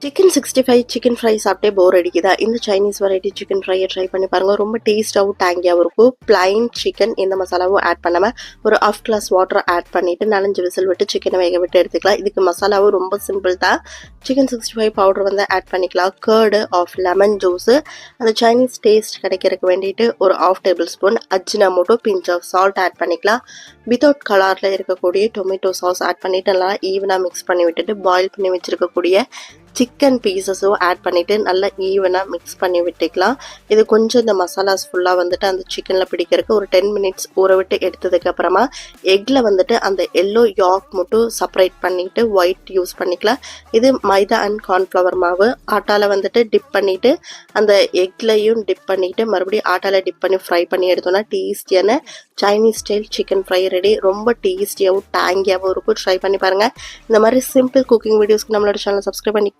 Chicken 65 chicken fry சாப்பிட்டே போர் அடிக்குதா? இந்த சைனீஸ் வெரைட்டி சிக்கன் ஃப்ரையை ட்ரை பண்ணி பாருங்கள். ரொம்ப டேஸ்ட்டாகவும் டேங்கியாகவும் இருக்கும். பிளைன் சிக்கன் எந்த மசாலாவும் ஆட் பண்ணாமல் ஒரு ½ கிளாஸ் வாட்டர் ஆட் பண்ணிவிட்டு 4-5 விசில் விட்டு சிக்கனை வேக விட்டு எடுத்துக்கலாம். இதுக்கு மசாலாவும் ரொம்ப சிம்பிள் தான். சிக்கன் 65 பவுடர் வந்து ஆட் பண்ணிக்கலாம். கர்டு ஆஃப் லெமன் ஜூஸு, அந்த சைனீஸ் டேஸ்ட் கிடைக்கிறதுக்கு வேண்டிட்டு ஒரு ½ tablespoon Ajinomoto, pinch of salt add பண்ணிக்கலாம். வித்தவுட் கலரில் இருக்கக்கூடிய டொமேட்டோ சாஸ் ஆட் பண்ணிவிட்டு நல்லா ஈவனாக மிக்ஸ் பண்ணி விட்டுட்டு பாயில் பண்ணி வச்சுருக்கக்கூடிய சிக்கன் பீசஸும் ஆட் பண்ணிவிட்டு நல்லா ஈவனாக மிக்ஸ் பண்ணி விட்டுக்கலாம். இது கொஞ்சம் இந்த மசாலாஸ் ஃபுல்லாக வந்துட்டு அந்த சிக்கனில் பிடிக்கிறதுக்கு ஒரு 10 மினிட்ஸ் ஊற விட்டு எடுத்ததுக்கப்புறமா எக்கில் வந்துட்டு அந்த எல்லோ யாக் மட்டும் செப்பரேட் பண்ணிவிட்டு ஒயிட் யூஸ் பண்ணிக்கலாம். இது மைதா அண்ட் கார்ன்ஃப்ளவர் மாவு. ஆட்டாவில் வந்துட்டு டிப் பண்ணிவிட்டு அந்த எக்லையும் டிப் பண்ணிவிட்டு மறுபடியும் ஆட்டாவில் டிப் பண்ணி ஃப்ரை பண்ணி எடுத்தோன்னா டேஸ்டியான Chinese style chicken fry ready. ரொம்ப டேஸ்டியாகவும் டேங்கியாகவும் இருக்கும். ட்ரை பண்ணி பாருங்கள். இந்த மாதிரி சிம்பிள் குக்கிங் வீடியோஸ்க்கு நம்மளோட சேனலை சப்ஸ்கிரைப் பண்ணி